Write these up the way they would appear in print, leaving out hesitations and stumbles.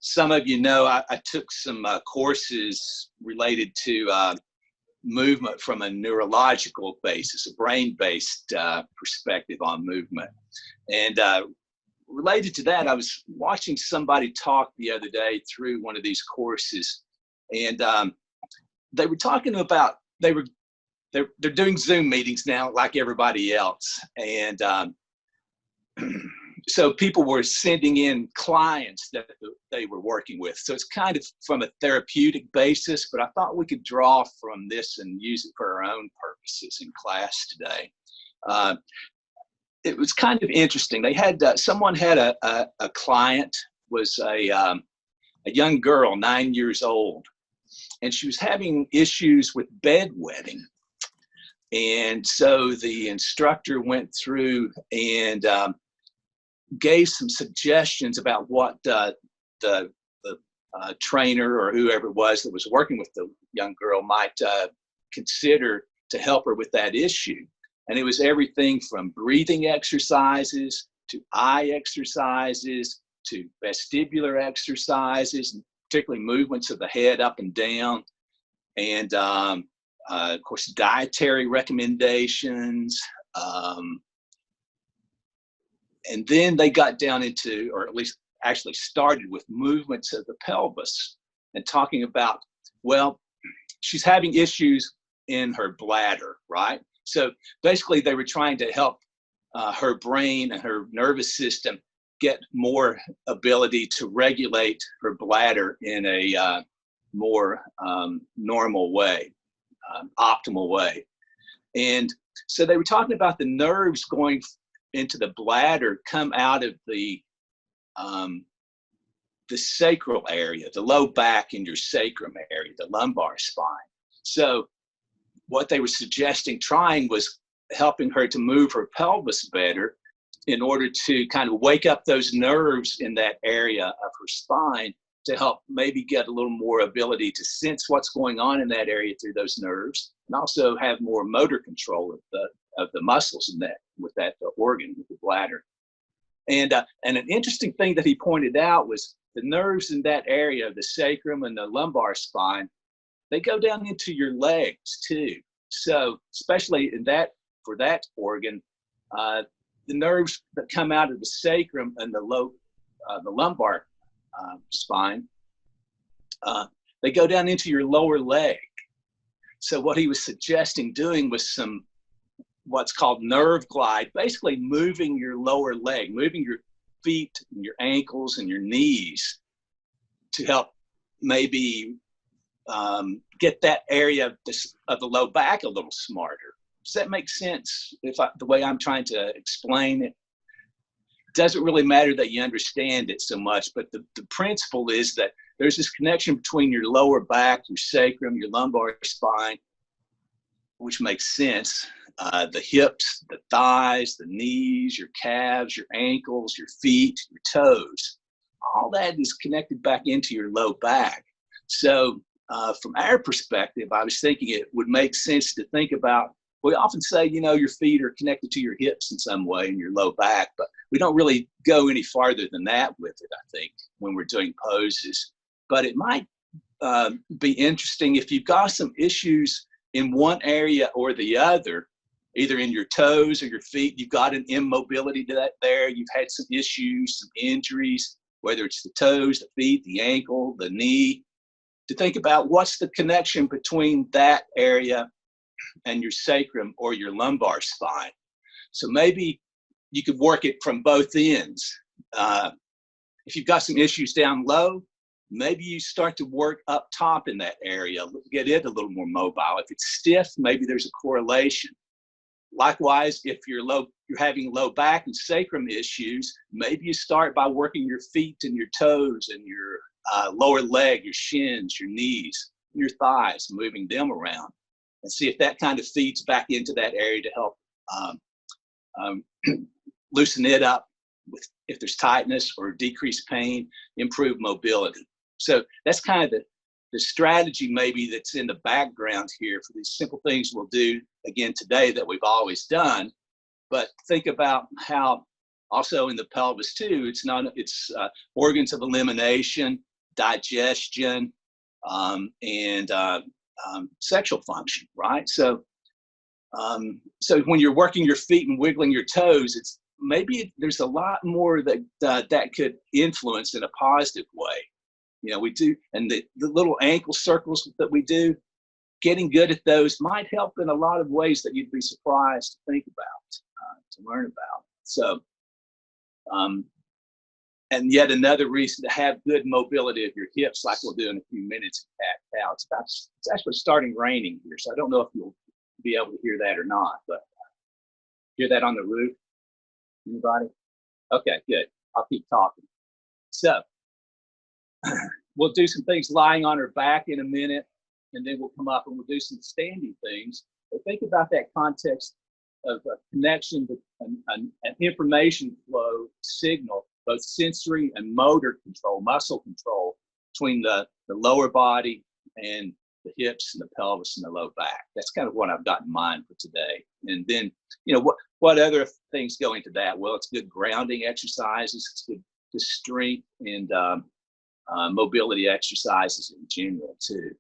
some of you know, I took some courses related to movement from a neurological basis, a brain-based perspective on movement. And related to that, I was watching somebody talk the other day through one of these courses, and they were talking about they're doing Zoom meetings now like everybody else, and so people were sending in clients that they were working with. So it's kind of from a therapeutic basis, but I thought we could draw from this and use it for our own purposes in class today. It was kind of interesting. They had someone had a client, was a young girl, 9 years old, and she was having issues with bedwetting. And so the instructor went through and gave some suggestions about what the trainer or whoever it was that was working with the young girl might consider to help her with that issue. And it was everything from breathing exercises to eye exercises to vestibular exercises, particularly movements of the head up and down, and of course dietary recommendations. And then they got down into, or at least actually started with, movements of the pelvis and talking about, well, she's having issues in her bladder, right? So basically they were trying to help her brain and her nervous system get more ability to regulate her bladder in a more normal way, optimal way. And so they were talking about the nerves going into the bladder come out of the sacral area, the low back in your sacrum area, the lumbar spine. So what they were suggesting trying was helping her to move her pelvis better in order to kind of wake up those nerves in that area of her spine to help maybe get a little more ability to sense what's going on in that area through those nerves, and also have more motor control of the muscles in that, with that organ, with the bladder. And an interesting thing that he pointed out was the nerves in that area, the sacrum and the lumbar spine, they go down into your legs too. So especially in that, for that organ, the nerves that come out of the sacrum and the lumbar spine, they go down into your lower leg. So what he was suggesting doing was some what's called nerve glide, basically moving your lower leg, moving your feet and your ankles and your knees to help maybe get that area of the low back a little smarter. Does that make sense? The way I'm trying to explain it? Doesn't really matter that you understand it so much, but the principle is that there's this connection between your lower back, your sacrum, your lumbar spine, which makes sense. The hips, the thighs, the knees, your calves, your ankles, your feet, your toes, all that is connected back into your low back. So from our perspective, I was thinking it would make sense to think about, we often say, you know, your feet are connected to your hips in some way in your low back, but we don't really go any farther than that with it, I think, when we're doing poses. But it might be interesting if you've got some issues in one area or the other, either in your toes or your feet, you've got an immobility to that there, you've had some issues, some injuries, whether it's the toes, the feet, the ankle, the knee, to think about what's the connection between that area and your sacrum or your lumbar spine. So maybe you could work it from both ends. If you've got some issues down low, maybe you start to work up top in that area, get it a little more mobile. If it's stiff, maybe there's a correlation. Likewise, if you're having low back and sacrum issues, maybe you start by working your feet and your toes and your lower leg, your shins, your knees, your thighs, moving them around, and see if that kind of feeds back into that area to help loosen it up if there's tightness, or decrease pain, improve mobility. So that's kind of the strategy maybe that's in the background here for these simple things we'll do again today that we've always done. But think about how also in the pelvis too, it's organs of elimination, digestion, and sexual function, right? So when you're working your feet and wiggling your toes, it's maybe there's a lot more that that could influence in a positive way. You know, we do, and the little ankle circles that we do, getting good at those might help in a lot of ways that you'd be surprised to think about, to learn about. So, and yet another reason to have good mobility of your hips, like we'll do in a few minutes in cat-cow. It's actually starting raining here, so I don't know if you'll be able to hear that or not, but hear that on the roof? Anybody? Okay, good. I'll keep talking. So we'll do some things lying on our back in a minute, and then we'll come up and we'll do some standing things. But think about that context of a connection, an information flow signal, both sensory and motor control, muscle control between the lower body and the hips and the pelvis and the low back. That's kind of what I've got in mind for today. And then, you know, what other things go into that? Well, it's good grounding exercises. It's good strength and mobility exercises in general too.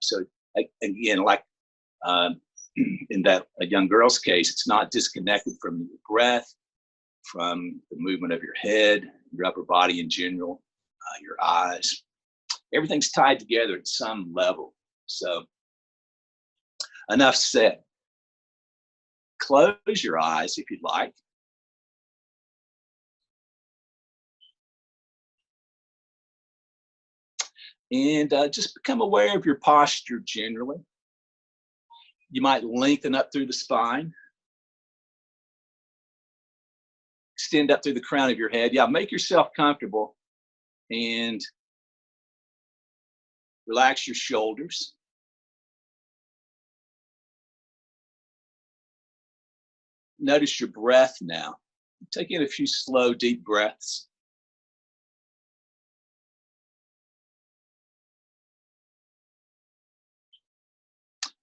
So again, like in that a young girl's case, it's not disconnected from your breath, from the movement of your head, your upper body in general, your eyes. Everything's tied together at some level. So enough said. Close your eyes if you'd like. And just become aware of your posture generally. You might lengthen up through the spine. Extend up through the crown of your head. Yeah, make yourself comfortable and relax your shoulders. Notice your breath now. Take in a few slow, deep breaths.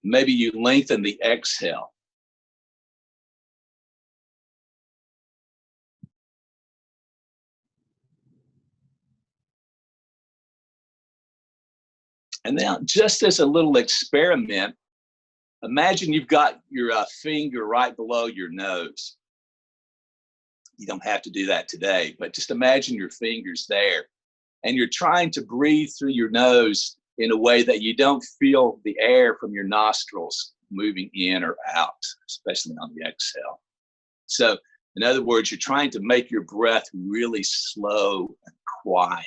Maybe you lengthen the exhale. And now, just as a little experiment, imagine you've got your finger right below your nose. You don't have to do that today, but just imagine your fingers there. And you're trying to breathe through your nose in a way that you don't feel the air from your nostrils moving in or out, especially on the exhale. So, in other words, you're trying to make your breath really slow and quiet.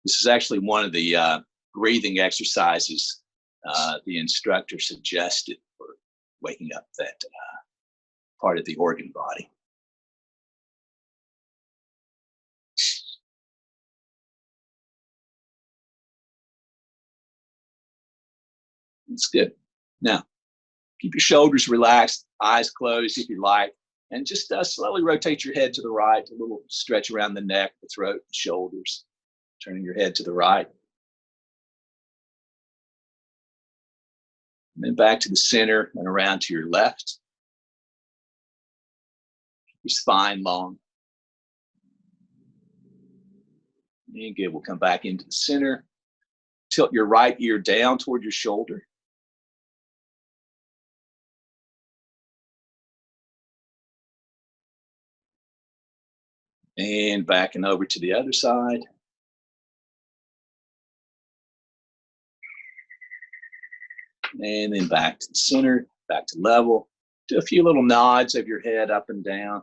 This is actually one of the breathing exercises the instructor suggested for waking up that part of the organ body. It's good. Now, keep your shoulders relaxed, eyes closed if you like, and just slowly rotate your head to the right, a little stretch around the neck, the throat, the shoulders, turning your head to the right. And then back to the center and around to your left. Keep your spine long. And good, we'll come back into the center. Tilt your right ear down toward your shoulder. And back and over to the other side. And then back to the center, back to level. Do a few little nods of your head up and down.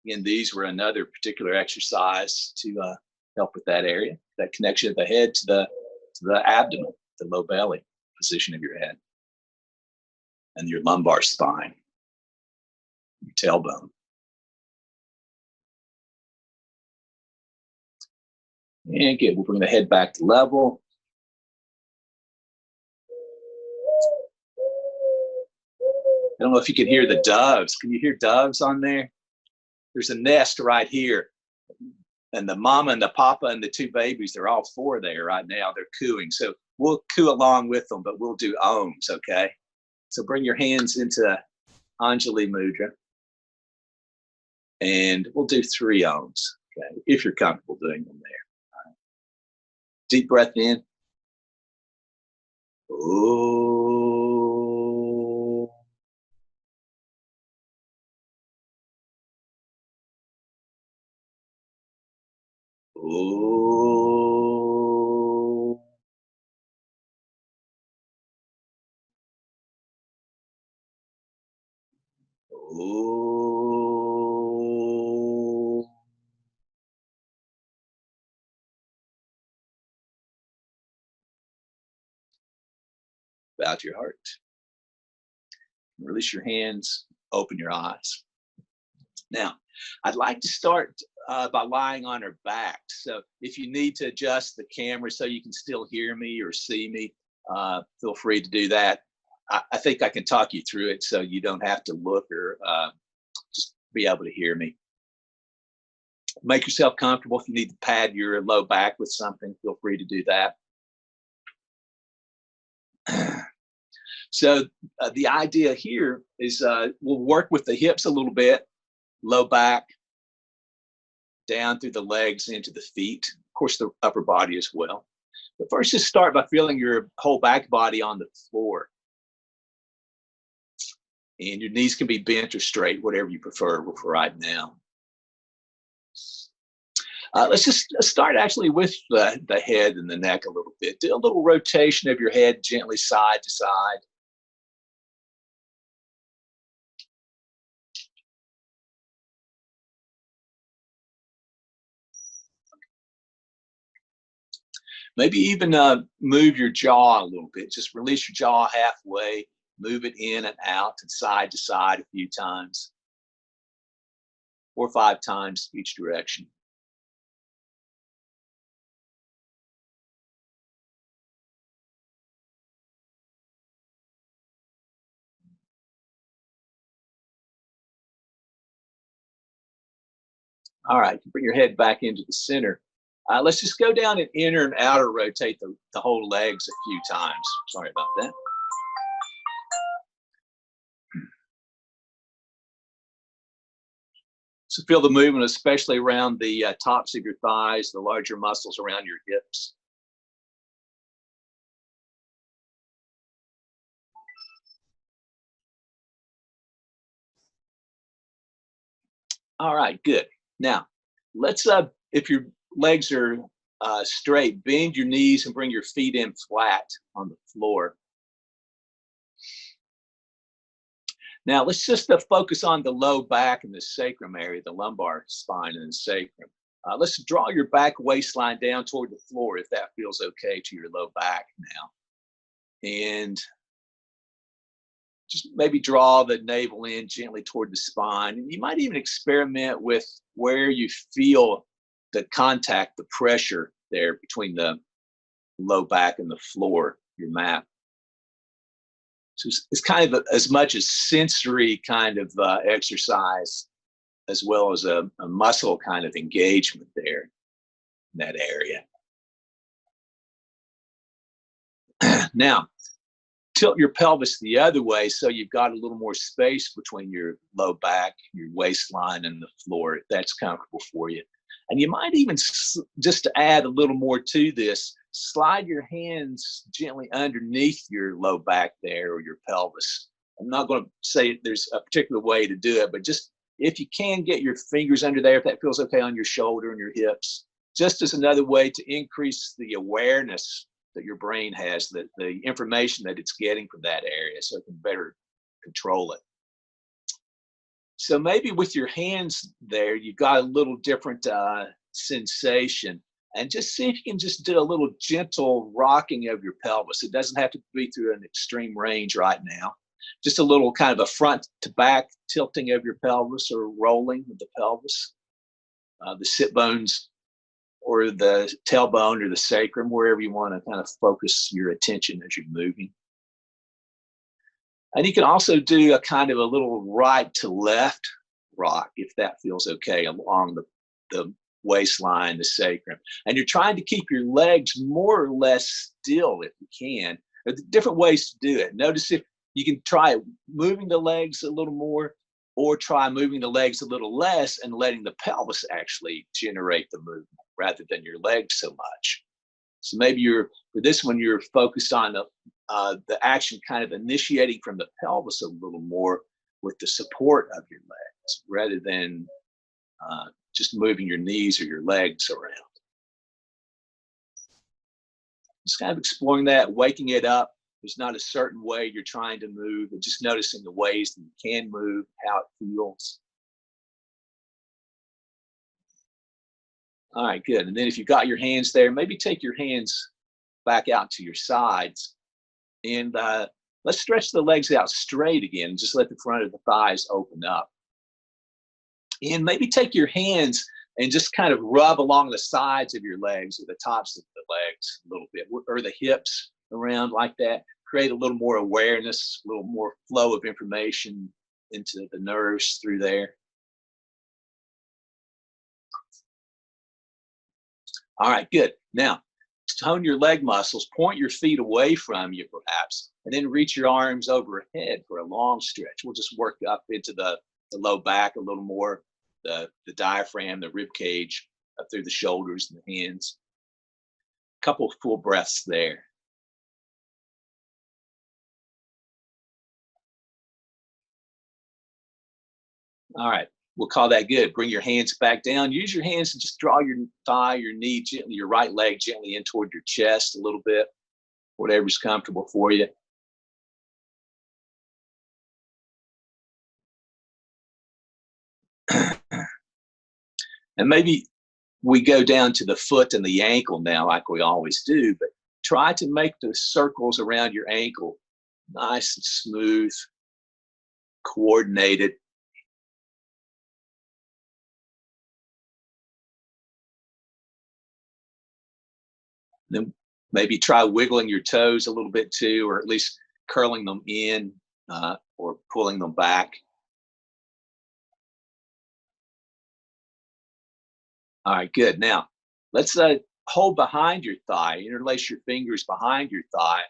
Again, these were another particular exercise to help with that area, that connection of the head to the abdomen, the low belly position of your head, and your lumbar spine, your tailbone. And good, we'll bring the head back to level. I don't know if you can hear the doves. Can you hear doves on there? There's a nest right here. And the mama and the papa and the two babies, they're all four there right now. They're cooing. So we'll coo along with them, but we'll do ohms, okay? So bring your hands into Anjali Mudra. And we'll do 3 ohms, okay, if you're comfortable doing them there. Right. Deep breath in. Oh. Oh. Oh. Bow to your heart. Release your hands. Open your eyes. Now, I'd like to start by lying on our back. So if you need to adjust the camera so you can still hear me or see me, feel free to do that. I think I can talk you through it so you don't have to look or just be able to hear me. Make yourself comfortable. If you need to pad your low back with something, feel free to do that. So the idea here is we'll work with the hips a little bit, low back, down through the legs into the feet, of course the upper body as well. But first, just start by feeling your whole back body on the floor. And your knees can be bent or straight, whatever you prefer for right now. Let's just start actually with the head and the neck a little bit. Do a little rotation of your head gently side to side. Maybe even move your jaw a little bit. Just release your jaw halfway, move it in and out and side to side a few times, 4 or 5 times each direction. All right, bring your head back into the center. Let's just go down and inner and outer rotate the whole legs a few times. Sorry about that. So feel the movement, especially around the tops of your thighs, the larger muscles around your hips. All right, good. Now, let's, if your legs are straight, bend your knees and bring your feet in flat on the floor. Now, let's just focus on the low back and the sacrum area, the lumbar spine and the sacrum. Let's draw your back waistline down toward the floor if that feels okay to your low back now. And just maybe draw the navel in gently toward the spine. And you might even experiment with where you feel the contact, the pressure there between the low back and the floor, your mat. So it's kind of as much a sensory kind of exercise as well as a muscle kind of engagement there in that area. Now, tilt your pelvis the other way so you've got a little more space between your low back, your waistline, and the floor, if that's comfortable for you. And you might even, just to add a little more to this, slide your hands gently underneath your low back there or your pelvis. I'm not going to say there's a particular way to do it, but just if you can get your fingers under there, if that feels okay, on your shoulder and your hips, just as another way to increase the awareness that your brain has, that the information that it's getting from that area, so it can better control it. So maybe with your hands there, you've got a little different sensation, and just see if you can just do a little gentle rocking of your pelvis. It doesn't have to be through an extreme range right now. Just a little kind of a front to back tilting of your pelvis or rolling of the pelvis, the sit bones or the tailbone or the sacrum, wherever you want to kind of focus your attention as you're moving. And you can also do a kind of a little right to left rock, if that feels okay, along the waistline, the sacrum. And you're trying to keep your legs more or less still if you can. There are different ways to do it. Notice if You can try moving the legs a little more, or try moving the legs a little less and letting the pelvis actually generate the movement rather than your legs so much. So maybe for this one, you're focused on the action kind of initiating from the pelvis a little more with the support of your legs rather than just moving your knees or your legs around. Just kind of exploring that, waking it up. There's not a certain way you're trying to move, but just noticing the ways that you can move, how it feels. All right, good. And then if you've got your hands there, maybe take your hands back out to your sides. And let's stretch the legs out straight again. Just let the front of the thighs open up. And maybe take your hands and just kind of rub along the sides of your legs or the tops of the legs a little bit, or the hips around like that. Create a little more awareness, a little more flow of information into the nerves through there. All right, good. Now, tone your leg muscles, point your feet away from you perhaps, and then reach your arms overhead for a long stretch. We'll just work up into the low back a little more, the diaphragm, the rib cage, up through the shoulders and the hands. A couple of full breaths there. All right, we'll call that good. Bring your hands back down. Use your hands to just draw your thigh, your knee gently, your right leg gently in toward your chest a little bit, whatever's comfortable for you. And maybe we go down to the foot and the ankle now, like we always do, but try to make the circles around your ankle nice and smooth, coordinated. Then maybe try wiggling your toes a little bit too, or at least curling them in or pulling them back. All right, good. Now, let's hold behind your thigh, interlace your fingers behind your thigh,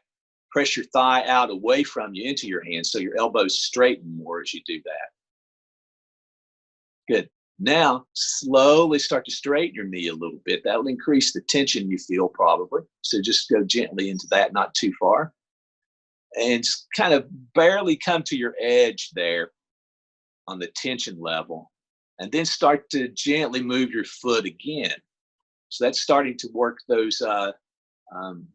press your thigh out away from you into your hands so your elbows straighten more as you do that. Good. Now, slowly start to straighten your knee a little bit. That'll increase the tension you feel probably. So just go gently into that, not too far. And just kind of barely come to your edge there on the tension level. And then start to gently move your foot again. So that's starting to work those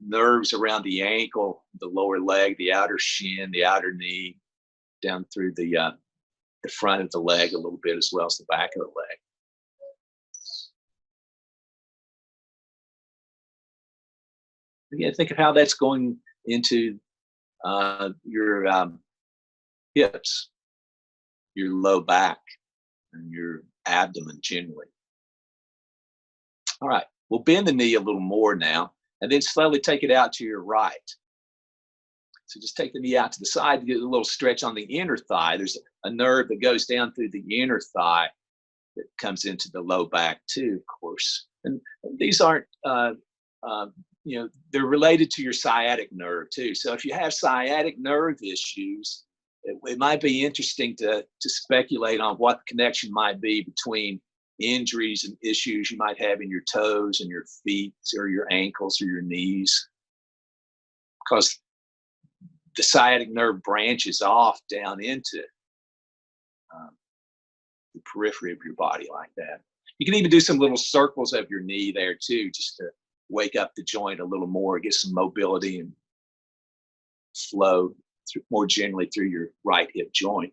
nerves around the ankle, the lower leg, the outer shin, the outer knee, down through the front of the leg a little bit as well as the back of the leg. Again, think of how that's going into your hips, your low back, and your abdomen generally. All right, we'll bend the knee a little more now, and then slowly take it out to your right. So just take the knee out to the side to get a little stretch on the inner thigh. There's a nerve that goes down through the inner thigh that comes into the low back too, of course. And these aren't, they're related to your sciatic nerve too. So if you have sciatic nerve issues, it might be interesting to speculate on what the connection might be between injuries and issues you might have in your toes and your feet or your ankles or your knees. Because the sciatic nerve branches off down into the periphery of your body like that. You can even do some little circles of your knee there too, just to wake up the joint a little more, get some mobility and flow more generally through your right hip joint.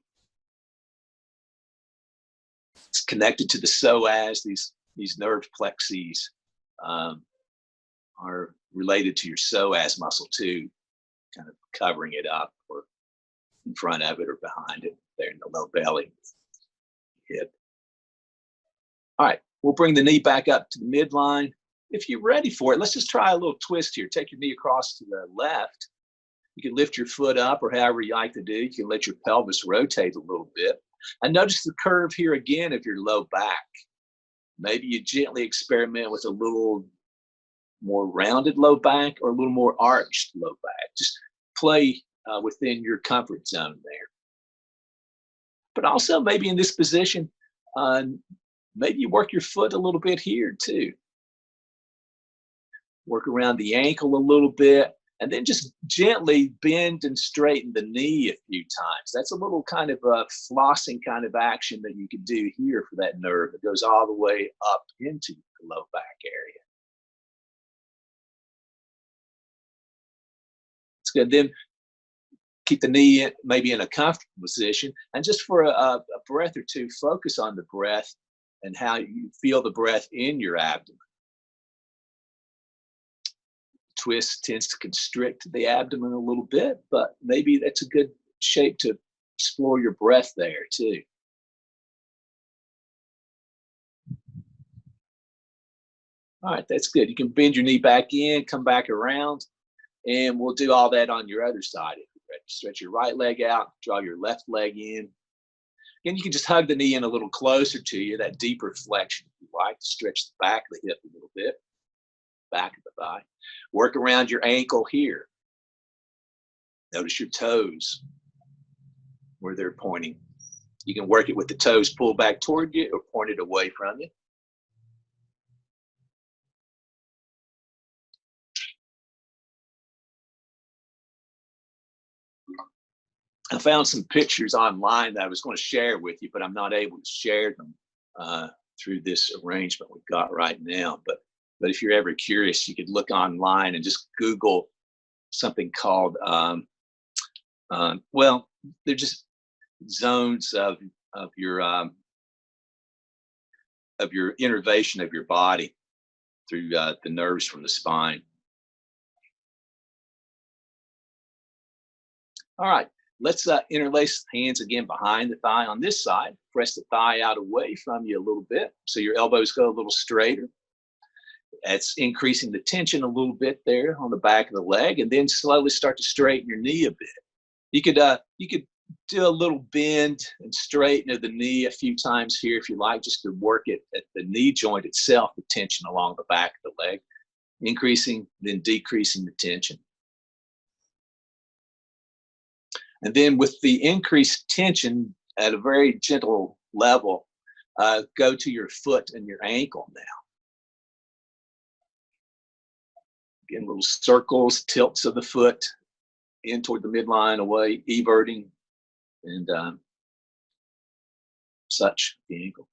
It's connected to the psoas. These nerve plexes are related to your psoas muscle too, kind of covering it up or in front of it or behind it there in the low belly, hip. All right, we'll bring the knee back up to the midline. If you're ready for it, let's just try a little twist here. Take your knee across to the left. You can lift your foot up or however you like to do. You can let your pelvis rotate a little bit. And notice the curve here again of your low back. Maybe you gently experiment with a little more rounded low back or a little more arched low back. Just play within your comfort zone there. But also maybe in this position, uh, maybe you work your foot a little bit here too. Work around the ankle a little bit, and then just gently bend and straighten the knee a few times. That's a little kind of a flossing kind of action that you can do here for that nerve. It goes all the way up into the low back area. It's good. Then keep the knee maybe in a comfortable position, and just for a breath or two, focus on the breath and how you feel the breath in your abdomen. Twist tends to constrict the abdomen a little bit, but maybe that's a good shape to explore your breath there too. All right, that's good. You can bend your knee back in, come back around, and we'll do all that on your other side. If you're ready, stretch your right leg out, draw your left leg in. Again, you can just hug the knee in a little closer to you, that deeper flexion if you like. Stretch the back of the hip a little bit, back of the thigh. Work around your ankle here. Notice your toes, where they're pointing. You can work it with the toes pulled back toward you or pointed away from you. I found some pictures online that I was going to share with you, but I'm not able to share them through this arrangement we've got right now. But if you're ever curious, you could look online and just Google something called, well, they're just zones of your innervation of your body through the nerves from the spine. All right. Let's interlace hands again behind the thigh on this side. Press the thigh out away from you a little bit so your elbows go a little straighter. That's increasing the tension a little bit there on the back of the leg, and then slowly start to straighten your knee a bit. You could do a little bend and straighten of the knee a few times here if you like, just to work it at the knee joint itself, the tension along the back of the leg, increasing, then decreasing the tension. And then with the increased tension at a very gentle level, go to your foot and your ankle now. Again, little circles, tilts of the foot in toward the midline, away, everting, and such, the ankle.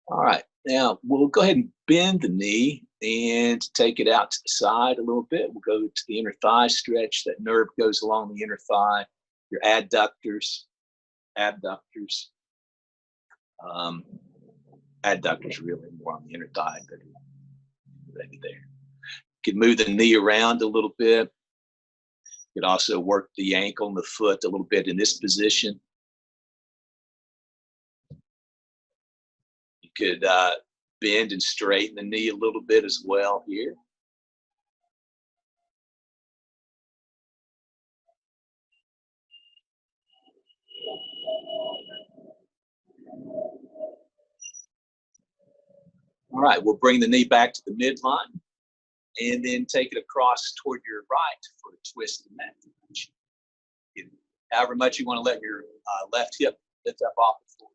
All right, now we'll go ahead and bend the knee and take it out to the side a little bit. We'll go to the inner thigh stretch. That nerve goes along the inner thigh, your adductors, abductors. Adductors really more on the inner thigh, but right there. You can move the knee around a little bit. You could also work the ankle and the foot a little bit in this position. You could bend and straighten the knee a little bit as well here. All right, we'll bring the knee back to the midline and then take it across toward your right for a twist in that direction. However much you want to let your left hip lift up off the floor.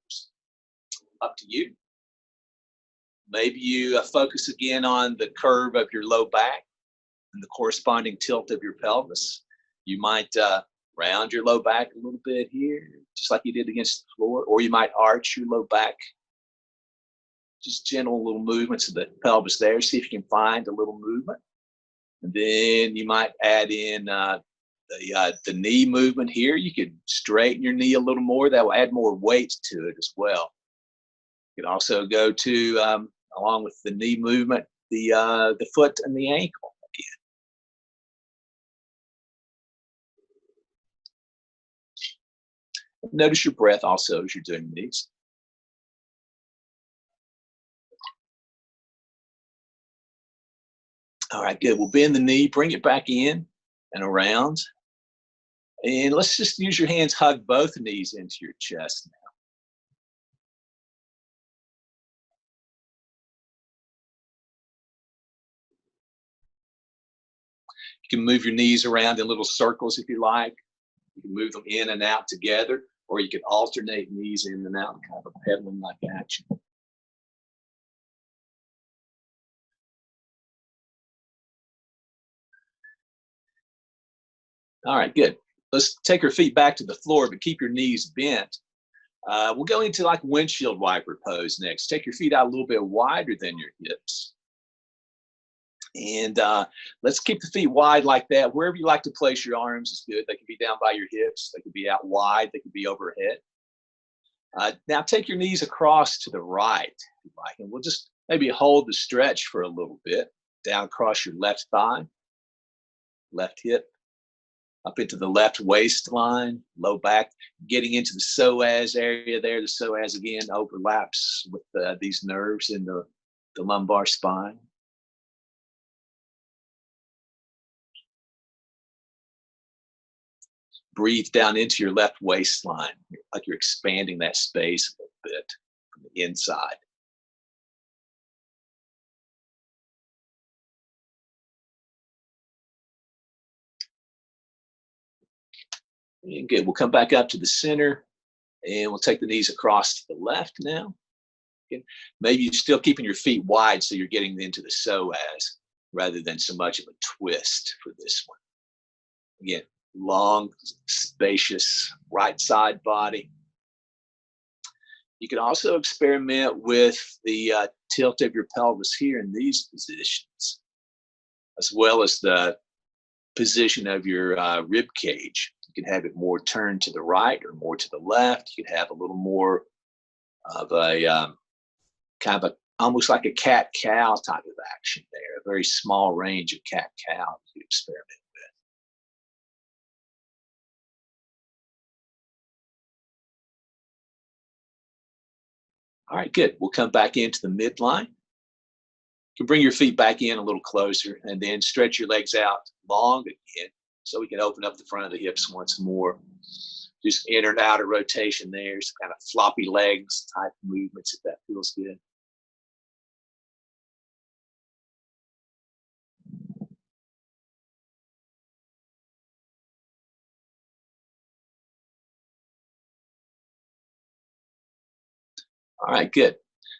Up to you. Maybe you focus again on the curve of your low back and the corresponding tilt of your pelvis. You might round your low back a little bit here, just like you did against the floor, or you might arch your low back. Just gentle little movements of the pelvis there. See if you can find a little movement. And then you might add in the knee movement here. You could straighten your knee a little more. That will add more weight to it as well. You could also go to, along with the knee movement, the foot and the ankle again. Notice your breath also as you're doing these. All right, good. We'll bend the knee, bring it back in and around. And let's just use your hands, hug both knees into your chest now. You can move your knees around in little circles if you like. You can move them in and out together, or you can alternate knees in and out, kind of a pedaling like action. All right, good. Let's take our feet back to the floor, but keep your knees bent. We'll go into like windshield wiper pose next. Take your feet out a little bit wider than your hips. And let's keep the feet wide like that. Wherever you like to place your arms is good. They can be down by your hips. They can be out wide. They can be overhead. Now take your knees across to the right, if you like, and we'll just maybe hold the stretch for a little bit. Down across your left thigh, left hip, up into the left waistline, low back, getting into the psoas area there. The psoas again overlaps with these nerves in the lumbar spine. Breathe down into your left waistline, like you're expanding that space a little bit from the inside. And good. We'll come back up to the center, and we'll take the knees across to the left now. Okay. Maybe you're still keeping your feet wide so you're getting into the psoas rather than so much of a twist for this one. Again, long, spacious right side body. You can also experiment with the tilt of your pelvis here in these positions, as well as the position of your rib cage. You can have it more turned to the right or more to the left. You could have a little more of a kind of almost like a cat-cow type of action there, a very small range of cat-cow to experiment with. All right, good. We'll come back into the midline. You can bring your feet back in a little closer and then stretch your legs out long again so we can open up the front of the hips once more. Just inner and outer rotation there, some kind of floppy legs type movements if that feels good. All right, good.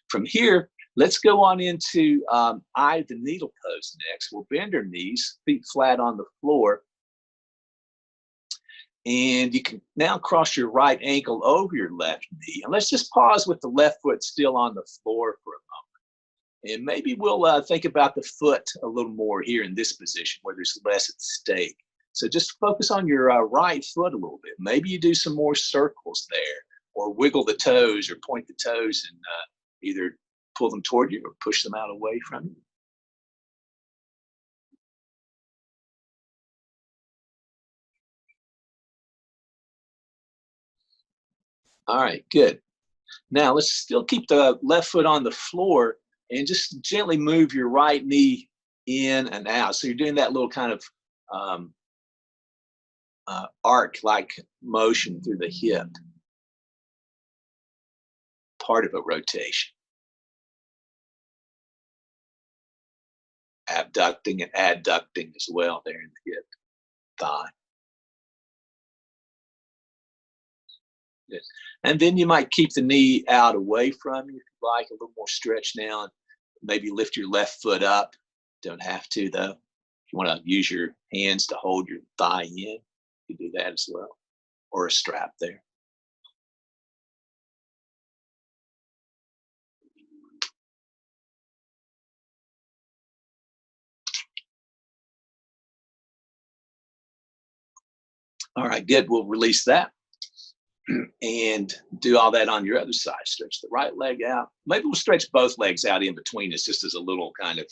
From here, let's go on into eye of the needle pose next. We'll bend our knees, feet flat on the floor. And you can now cross your right ankle over your left knee. And let's just pause with the left foot still on the floor for a moment. And maybe we'll think about the foot a little more here in this position where there's less at stake. So just focus on your right foot a little bit. Maybe you do some more circles there, or wiggle the toes or point the toes and either pull them toward you or push them out away from you. All right, good. Now let's still keep the left foot on the floor and just gently move your right knee in and out. So you're doing that little kind of arc-like motion through the hip, part of a rotation. Abducting and adducting as well there in the hip, thigh. Good. And then you might keep the knee out away from you if you like, a little more stretch now. Maybe lift your left foot up. Don't have to though. If you want to use your hands to hold your thigh in, you do that as well, or a strap there. All right, good. We'll release that and do all that on your other side. Stretch the right leg out. Maybe we'll stretch both legs out in between us just as a little kind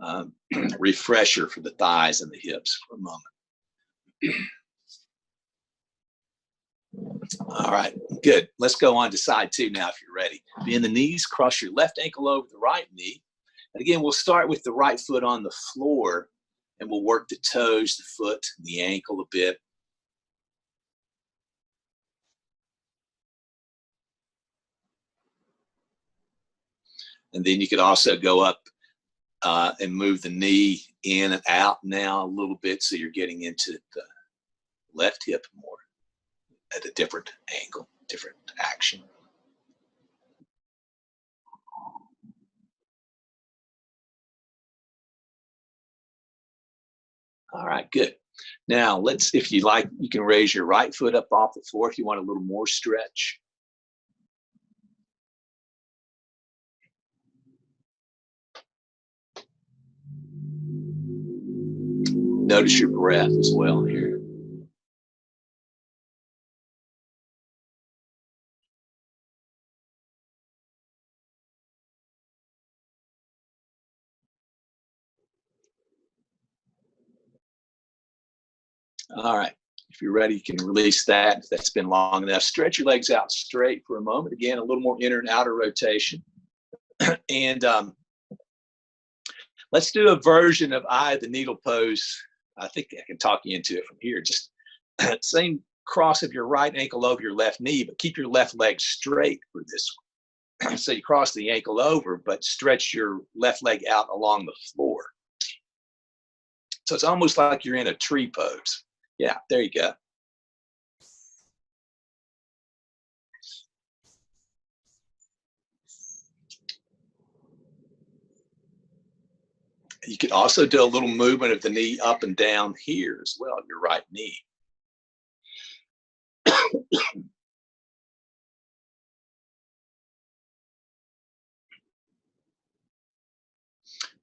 of refresher for the thighs and the hips for a moment. All right, good. Let's go on to side two now if you're ready. Bend the knees, cross your left ankle over the right knee. And again, we'll start with the right foot on the floor and we'll work the toes, the foot, the ankle a bit. And then you could also go up and move the knee in and out now a little bit, so you're getting into the left hip more at a different angle, different action. All right, good. Now let's, if you like, you can raise your right foot up off the floor if you want a little more stretch. Notice your breath as well here. All right. If you're ready, you can release that. If that's been long enough, stretch your legs out straight for a moment. Again, a little more inner and outer rotation. And let's do a version of eye of the needle pose. I think I can talk you into it from here. Just same cross of your right ankle over your left knee, but keep your left leg straight for this one. So you cross the ankle over, but stretch your left leg out along the floor. So it's almost like you're in a tree pose. Yeah, there you go. You could also do a little movement of the knee up and down here as well, your right knee.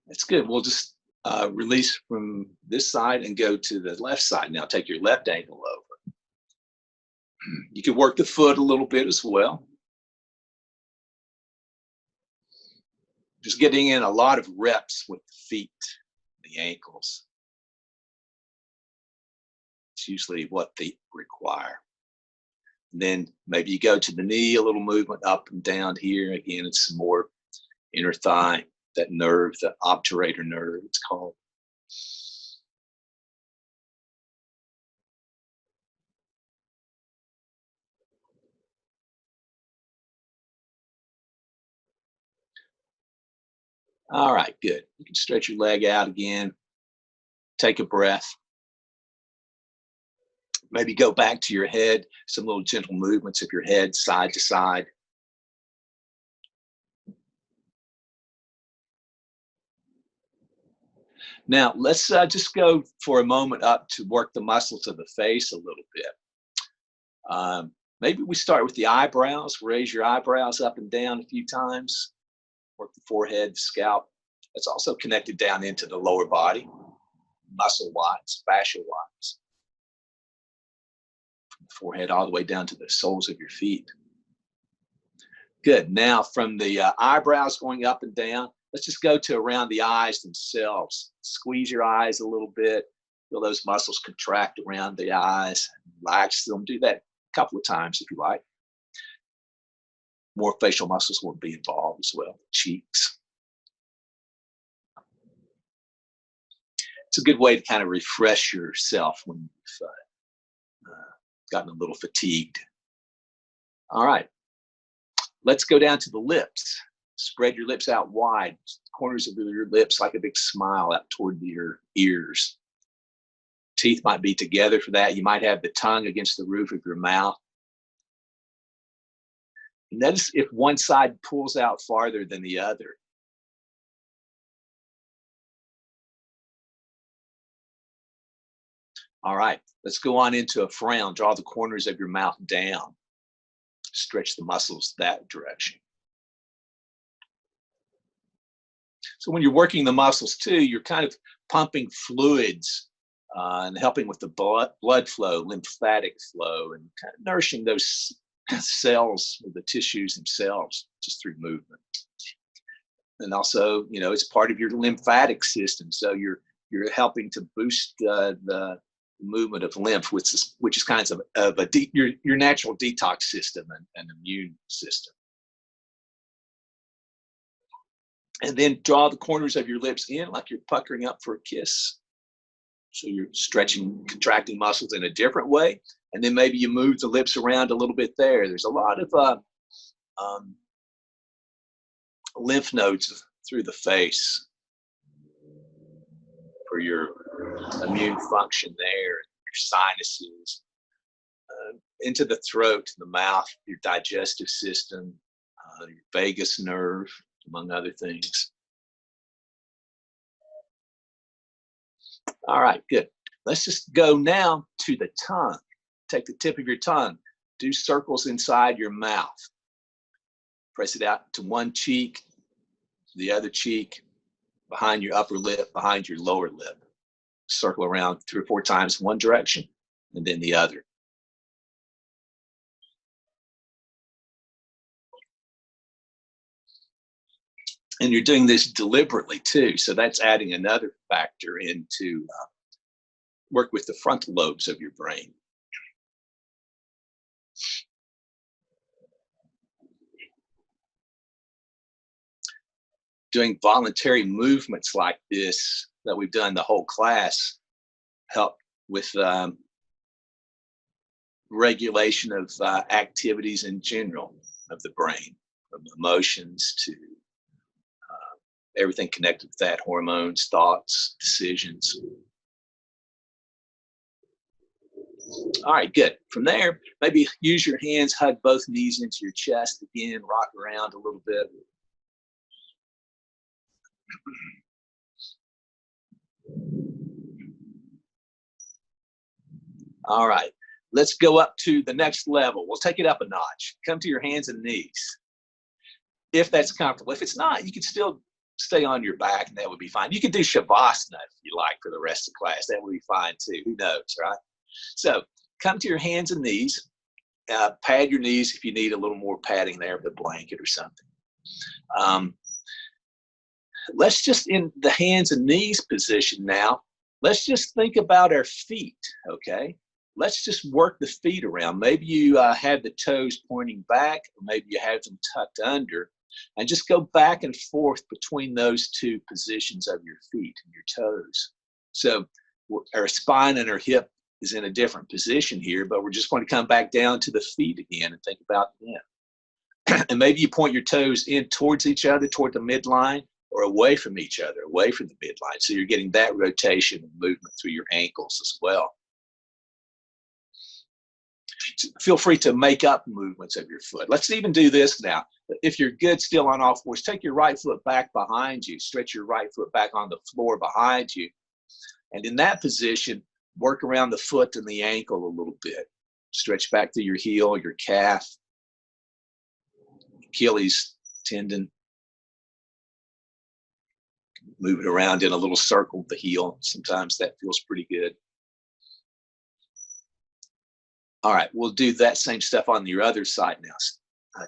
That's good. We'll just release from this side and go to the left side. Now take your left ankle over. You can work the foot a little bit as well. Just getting in a lot of reps with the feet, the ankles. It's usually what they require. And then maybe you go to the knee, a little movement up and down here. Again, it's some more inner thigh, that nerve, the obturator nerve, it's called. All right, good. You can stretch your leg out again. Take a breath. Maybe go back to your head, some little gentle movements of your head side to side. Now, let's just go for a moment up to work the muscles of the face a little bit. Maybe we start with the eyebrows. Raise your eyebrows up and down a few times. Work the forehead, the scalp. It's also connected down into the lower body, muscle-wise, fascia-wise. From the forehead all the way down to the soles of your feet. Good. Now, from the eyebrows going up and down, let's just go to around the eyes themselves. Squeeze your eyes a little bit. Feel those muscles contract around the eyes. Relax them. Do that a couple of times if you like. More facial muscles will be involved as well. Cheeks. It's a good way to kind of refresh yourself when you've gotten a little fatigued. All right. Let's go down to the lips. Spread your lips out wide, corners of your lips like a big smile out toward your ears. Teeth might be together for that. You might have the tongue against the roof of your mouth. Notice if one side pulls out farther than the other. All right, let's go on into a frown. Draw the corners of your mouth down. Stretch the muscles that direction. So when you're working the muscles too, you're kind of pumping fluids and helping with the blood flow, lymphatic flow, and kind of nourishing those cells, the tissues themselves, just through movement. And also, you know, it's part of your lymphatic system, so you're helping to boost the movement of lymph, which is kind of your natural detox system and immune system. And then draw the corners of your lips in like you're puckering up for a kiss. So you're stretching, contracting muscles in a different way. And then maybe you move the lips around a little bit there. There's a lot of lymph nodes through the face. for your immune function there, your sinuses, into the throat, the mouth, your digestive system, your vagus nerve, among other things. All right, good. Let's just go now to the tongue. Take the tip of your tongue, do circles inside your mouth. Press it out to one cheek, the other cheek, behind your upper lip, behind your lower lip. Circle around 3 or 4 times one direction and then the other. And you're doing this deliberately too, so that's adding another factor into work with the frontal lobes of your brain. Doing voluntary movements like this that we've done the whole class help with regulation of activities in general of the brain, from emotions to everything connected with that, hormones, thoughts, decisions. All right, good. From there, maybe use your hands, hug both knees into your chest again, rock around a little bit. All right, let's go up to the next level. We'll take it up a notch. Come to your hands and knees, if that's comfortable. If it's not, you can still stay on your back and that would be fine. You could do Shavasana if you like for the rest of the class. That would be fine too. Who knows, right? So come to your hands and knees. Pad your knees if you need a little more padding there with a blanket or something. Let's just, in the hands and knees position now, let's just think about our feet, okay? Let's just work the feet around. Maybe you have the toes pointing back, or maybe you have them tucked under, and just go back and forth between those two positions of your feet and your toes. So our spine and our hip is in a different position here, but we're just going to come back down to the feet again and think about them. And maybe you point your toes in towards each other, toward the midline, or away from each other, away from the midline. So you're getting that rotation and movement through your ankles as well. Feel free to make up movements of your foot. Let's even do this now. If you're good still on all fours, take your right foot back behind you, stretch your right foot back on the floor behind you. And in that position, work around the foot and the ankle a little bit. Stretch back to your heel, your calf, Achilles tendon. Move it around in a little circle with the heel. Sometimes that feels pretty good. All right, we'll do that same stuff on your other side now.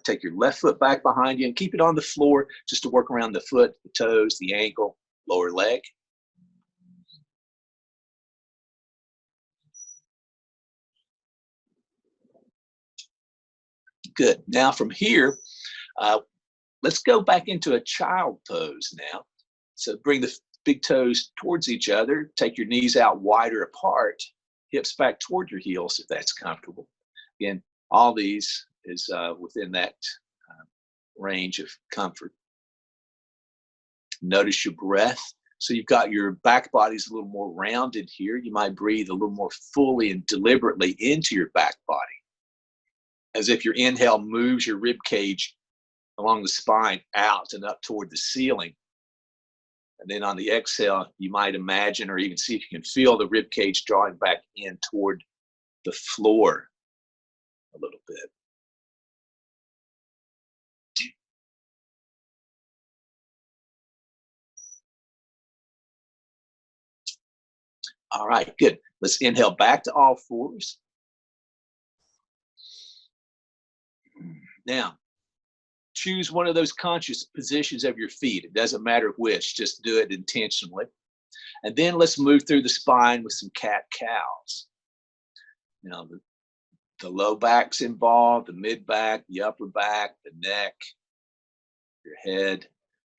Take your left foot back behind you and keep it on the floor just to work around the foot, the toes, the ankle, lower leg. Good. Now from here, let's go back into a child pose now. So bring the big toes towards each other. Take your knees out wider apart. Hips back toward your heels if that's comfortable. Again, all these is within that range of comfort. Notice your breath. So you've got your back body's a little more rounded here. You might breathe a little more fully and deliberately into your back body, as if your inhale moves your rib cage along the spine out and up toward the ceiling. And then on the exhale, you might imagine or even see if you can feel the rib cage drawing back in toward the floor a little bit. All right, good. Let's inhale back to all fours. Now, choose one of those conscious positions of your feet. It doesn't matter which, just do it intentionally. And then let's move through the spine with some cat-cows. Now, the low back's involved, the mid back, the upper back, the neck, your head.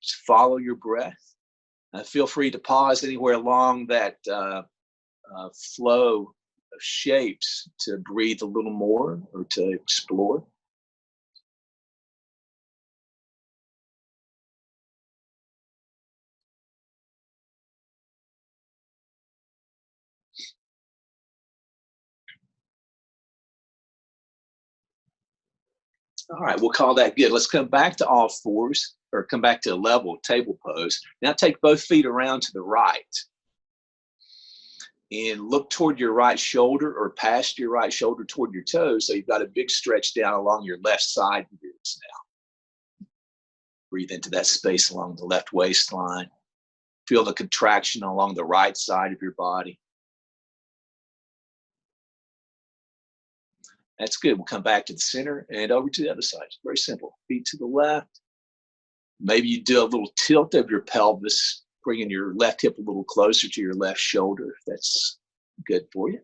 Just follow your breath. Feel free to pause anywhere along that flow of shapes to breathe a little more or to explore. All right, we'll call that good. Let's come back to all fours, or come back to a level table pose. Now take both feet around to the right and look toward your right shoulder or past your right shoulder toward your toes. So you've got a big stretch down along your left side ribs now. Breathe into that space along the left waistline. Feel the contraction along the right side of your body. That's good. We'll come back to the center and over to the other side. It's very simple. Feet to the left. Maybe you do a little tilt of your pelvis, bringing your left hip a little closer to your left shoulder, if that's good for you.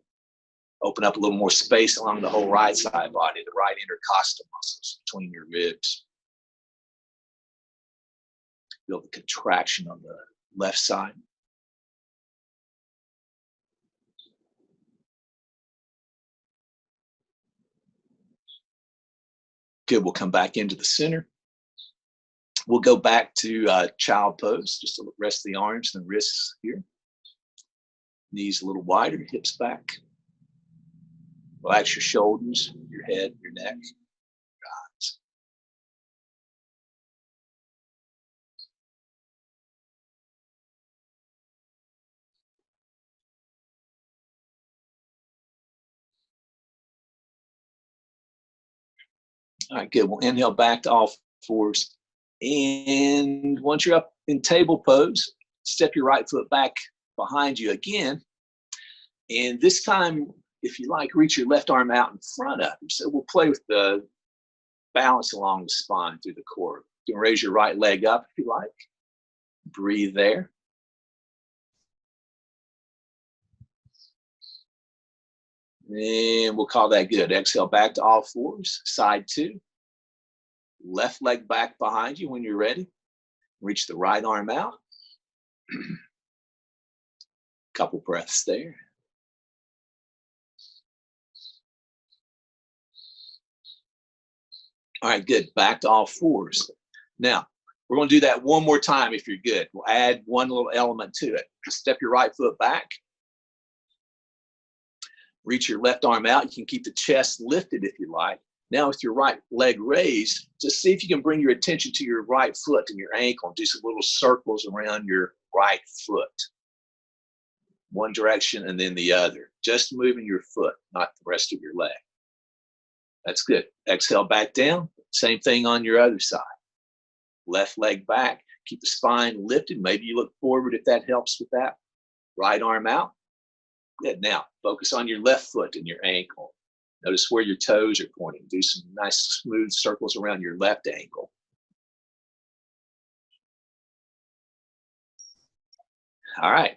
Open up a little more space along the whole right side body, the right intercostal muscles between your ribs. Feel the contraction on the left side. Good, we'll come back into the center. We'll go back to child pose, just to rest the arms and the wrists here. Knees a little wider, hips back. Relax your shoulders, your head, your neck, your eyes. All right, good. We'll inhale back to all fours. And once you're up in table pose, step your right foot back behind you again. And this time, if you like, reach your left arm out in front of you. So we'll play with the balance along the spine through the core. You can raise your right leg up if you like. Breathe there. And we'll call that good. Exhale back to all fours, side two. Left leg back behind you when you're ready. Reach the right arm out. Couple breaths there. All right, good. Back to all fours. Now, we're going to do that one more time if you're good. We'll add one little element to it. Step your right foot back. Reach your left arm out. You can keep the chest lifted if you like. Now with your right leg raised, just see if you can bring your attention to your right foot and your ankle and do some little circles around your right foot. One direction and then the other. Just moving your foot, not the rest of your leg. That's good. Exhale back down. Same thing on your other side. Left leg back. Keep the spine lifted. Maybe you look forward if that helps with that. Right arm out. Good. Now, focus on your left foot and your ankle. Notice where your toes are pointing. Do some nice smooth circles around your left ankle. All right.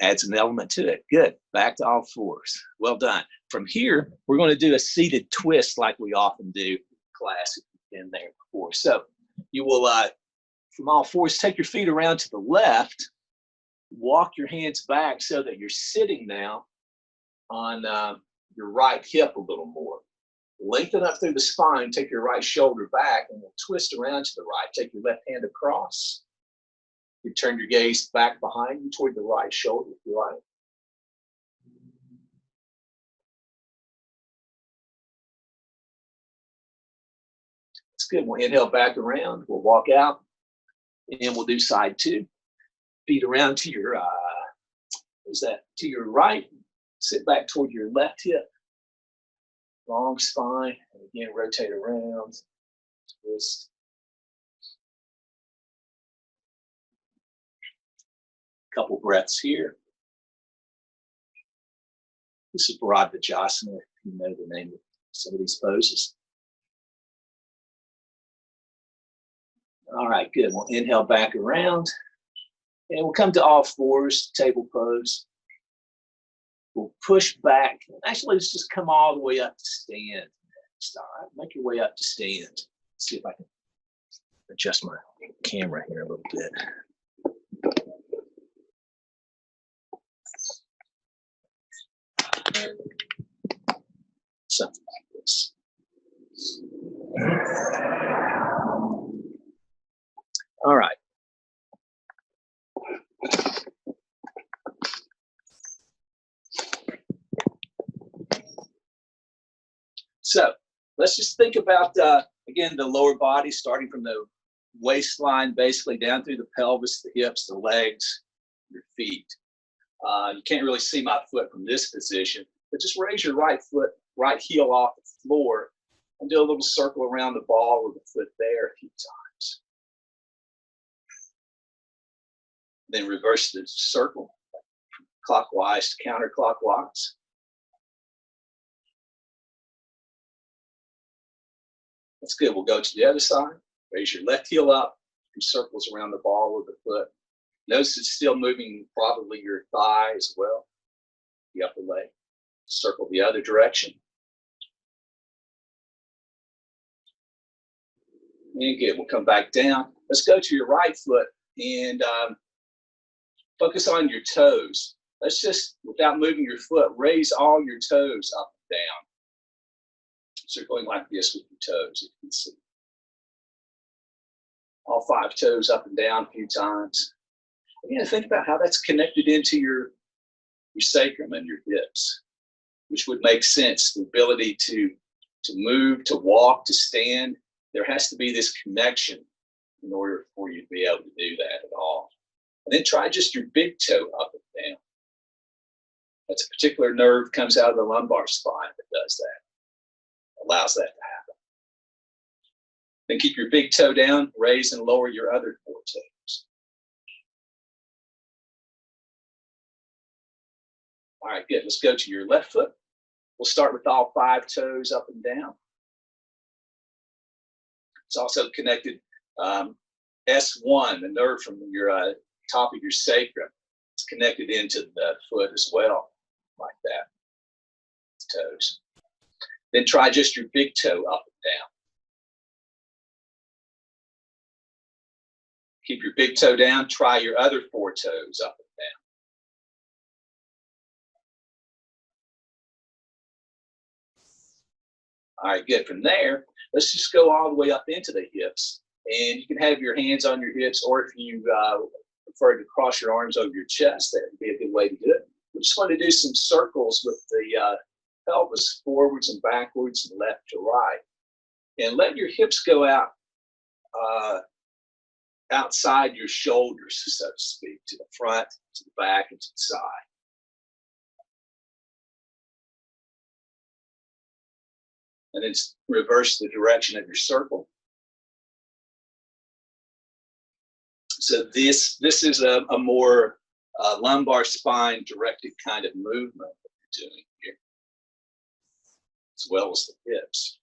Adds an element to it. Good. Back to all fours. Well done. From here, we're going to do a seated twist like we often do in class if you've been there before. So you will, from all fours, take your feet around to the left. Walk your hands back so that you're sitting now on your right hip a little more. Lengthen up through the spine, take your right shoulder back, and we'll twist around to the right. Take your left hand across. You turn your gaze back behind you toward the right shoulder if you like. It's good. We'll inhale back around. We'll walk out, and we'll do side two. Feet around to your, to your right. Sit back toward your left hip. Long spine, and again, rotate around, twist. Couple breaths here. This is Bharadvajasana, if you know the name of some of these poses. All right, good. We'll inhale back around, and we'll come to all fours, table pose. We'll push back. Actually, let's just come all the way up to stand. All right, make your way up to stand. Let's see if I can adjust my camera here a little bit. Something like this. All right. So let's just think about Again, the lower body starting from the waistline, basically down through the pelvis, the hips, the legs, your feet. You can't really see my foot from this position, but just raise your right foot, right heel off the floor, and do a little circle around the ball with the foot there a few times. Then reverse the circle, clockwise to counterclockwise. That's good. We'll go to the other side. Raise your left heel up, do circles around the ball with the foot. Notice it's still moving probably your thigh as well, the upper leg. Circle the other direction. And good. We'll come back down. Let's go to your right foot and focus on your toes. Let's just, without moving your foot, raise all your toes up and down. So you're going like this with your toes, if you can see. All 5 toes up and down a few times. Again, think about how that's connected into your sacrum and your hips, which would make sense. The ability to move, to walk, to stand. There has to be this connection in order for you to be able to do that at all. And then try just your big toe up and down. That's a particular nerve comes out of the lumbar spine that does that, allows that to happen. Then keep your big toe down, raise and lower your other 4 toes. All right, good. Let's go to your left foot. We'll start with all 5 toes up and down. It's also connected, S1, the nerve from your top of your sacrum. It's connected into the foot as well, like that, toes. Then try just your big toe up and down. Keep your big toe down, try your other 4 toes up and down. All right, good. From there, let's just go all the way up into the hips. And you can have your hands on your hips, or if you prefer to cross your arms over your chest, that would be a good way to do it. We just want to do some circles with the pelvis forwards and backwards and left to right. And let your hips go out outside your shoulders, so to speak, to the front, to the back, and to the side. And then reverse the direction of your circle. So this is a more lumbar spine directed kind of movement that you're doing here, as well as the hips.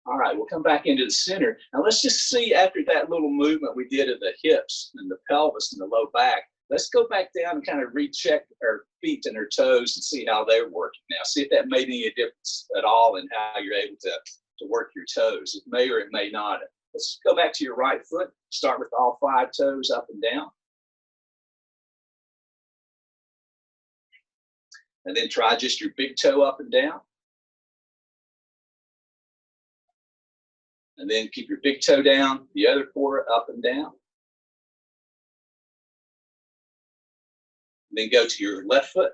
All right, we'll come back into the center. Now let's just see, after that little movement we did of the hips and the pelvis and the low back, let's go back down and kind of recheck our feet and our toes and see how they're working now. See if that made any difference at all in how you're able to work your toes. It may or it may not. Let's go back to your right foot. Start with all 5 toes up and down. And then try just your big toe up and down. And then keep your big toe down, the other 4 up and down. And then go to your left foot.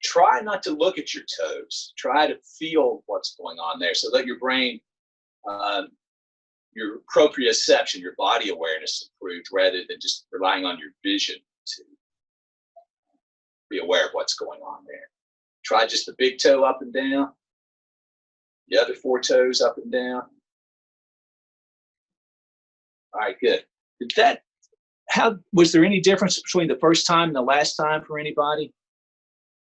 Try not to look at your toes. Try to feel what's going on there. So let your brain, your proprioception, your body awareness improve, rather than just relying on your vision to be aware of what's going on there. Try just the big toe up and down, the other 4 toes up and down. All right, good. Was there any difference between the first time and the last time for anybody?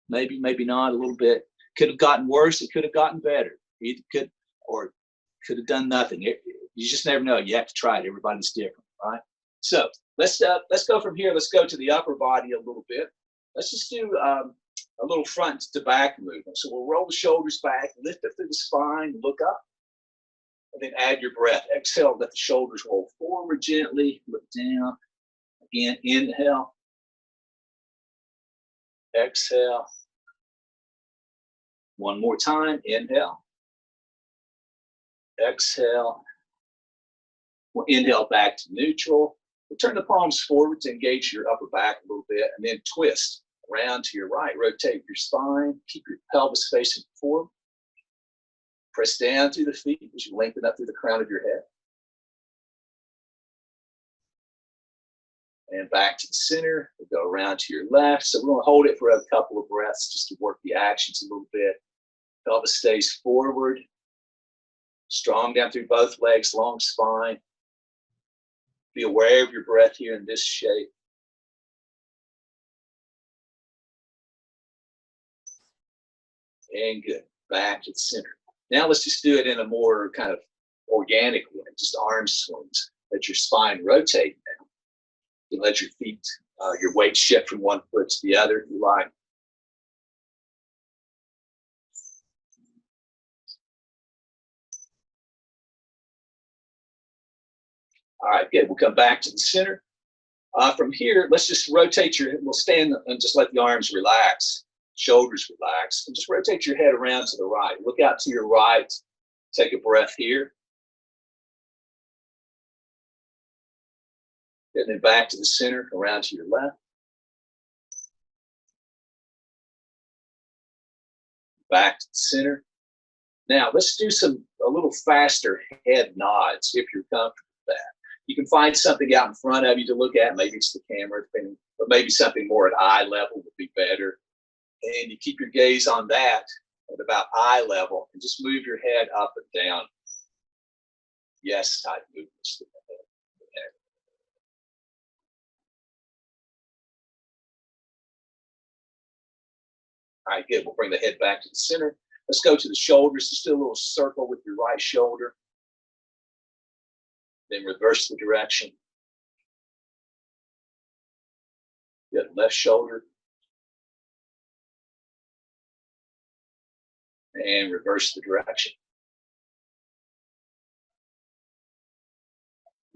Maybe, maybe not, a little bit. Could have gotten worse, it could have gotten better. Either could, or could have done nothing. You just never know. You have to try it. Everybody's different, right? So let's go from here. Let's go to the upper body a little bit. Let's just do a little front to back movement. So we'll roll the shoulders back, lift up through the spine, look up, and then add your breath. Exhale, let the shoulders roll forward gently, look down. Again, inhale. Exhale. One more time, inhale. Exhale. We'll inhale back to neutral. We'll turn the palms forward to engage your upper back a little bit, and then twist. Around to your right, rotate your spine, keep your pelvis facing forward. Press down through the feet as you lengthen up through the crown of your head. And back to the center. We'll go around to your left. So we're going to hold it for a couple of breaths just to work the actions a little bit. Pelvis stays forward. Strong down through both legs, long spine. Be aware of your breath here in this shape. And good. Back to the center. Now let's just do it in a more kind of organic way, just arm swings. Let your spine rotate now. You let your feet, your weight shift from one foot to the other if you like. All right, good. We'll come back to the center. From here, let's just rotate we'll stand and just let the arms relax, shoulders relax, and just rotate your head around to the right. Look out to your right. Take a breath here. And then back to the center, around to your left. Back to the center. Now, let's do a little faster head nods if you're comfortable with that. You can find something out in front of you to look at. Maybe it's the camera, but maybe something more at eye level would be better. And you keep your gaze on that at about eye level and just move your head up and down. Yes, type movements. All right, good. We'll bring the head back to the center. Let's go to the shoulders. Just do a little circle with your right shoulder. Then reverse the direction. Good. Left shoulder. And reverse the direction.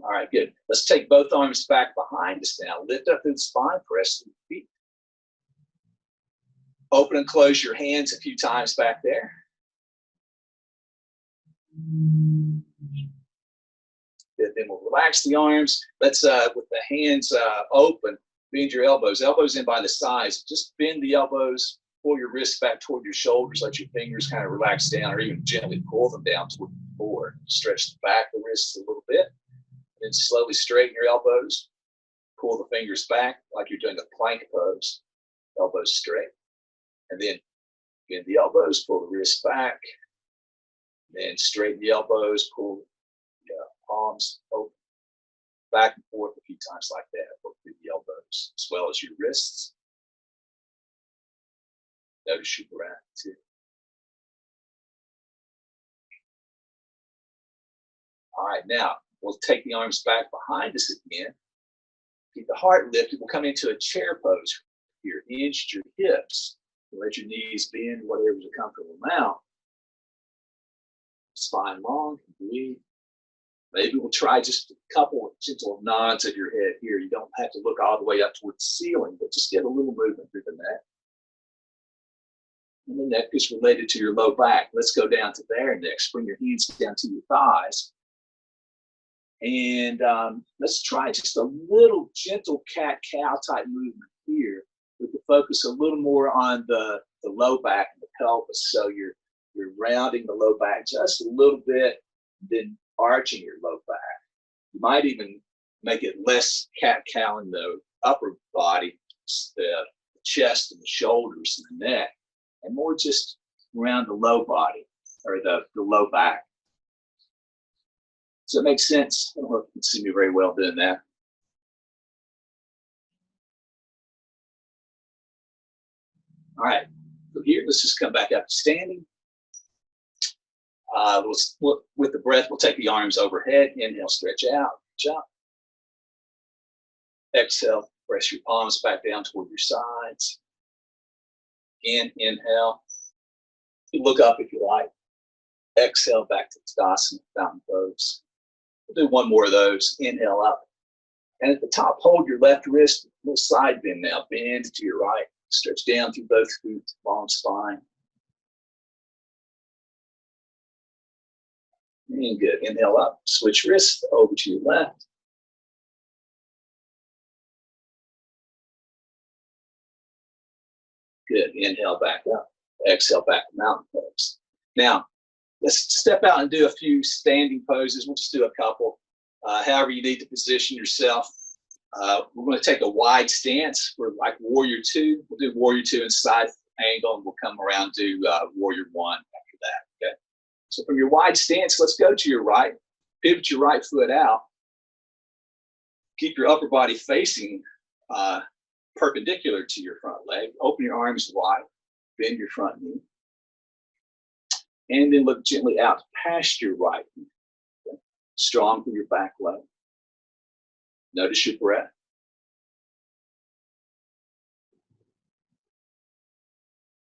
All right, good. Let's take both arms back behind us now. Lift up through the spine, press through the feet. Open and close your hands a few times back there. Then we'll relax the arms. Let's, with the hands open, bend your elbows. Elbows in by the sides. Just bend the elbows. Pull your wrists back toward your shoulders. Let your fingers kind of relax down, or even gently pull them down toward the floor. Stretch the back of the wrists a little bit. Then slowly straighten your elbows. Pull the fingers back like you're doing a plank pose. Elbows straight. And then bend the elbows, pull the wrists back. Then straighten the elbows, pull the palms open. Back and forth a few times like that. Work through the elbows as well as your wrists. Notice your breath too. All right, now we'll take the arms back behind us again. Keep the heart lifted. We'll come into a chair pose here. Hinge your hips. Let your knees bend, whatever's a comfortable amount. Spine long, breathe. Maybe we'll try just a couple of gentle nods of your head here. You don't have to look all the way up towards the ceiling, but just get a little movement through the neck. And the neck is related to your low back. Let's go down to there next. Bring your hands down to your thighs. And let's try just a little gentle cat-cow type movement here with the focus a little more on the low back and the pelvis. So you're rounding the low back just a little bit, then arching your low back. You might even make it less cat-cow in the upper body, the chest and the shoulders and the neck, and more just around the low body or the low back. Does that make sense? I don't know if you can see me very well doing that. All right, from here, let's just come back up to standing. With the breath, we'll take the arms overhead. Inhale, stretch out, reach up. Exhale, press your palms back down toward your sides. Again, inhale. You look up if you like. Exhale, back to Tadasana, fountain pose. We'll do one more of those. Inhale up. And at the top, hold your left wrist, a little side bend now. Bend to your right. Stretch down through both feet, long spine. And good. Inhale up. Switch wrists over to your left. Good. Inhale back up. Exhale back to mountain pose. Now, let's step out and do a few standing poses. We'll just do a couple. However you need to position yourself. We're going to take a wide stance. We're like warrior two. We'll do warrior two in side angle, and we'll come around to warrior one after that. Okay. So from your wide stance, let's go to your right. Pivot your right foot out. Keep your upper body facing perpendicular to your front leg. Open your arms wide. Bend your front knee. And then look gently out past your right knee. Okay. Strong through your back leg. Notice your breath.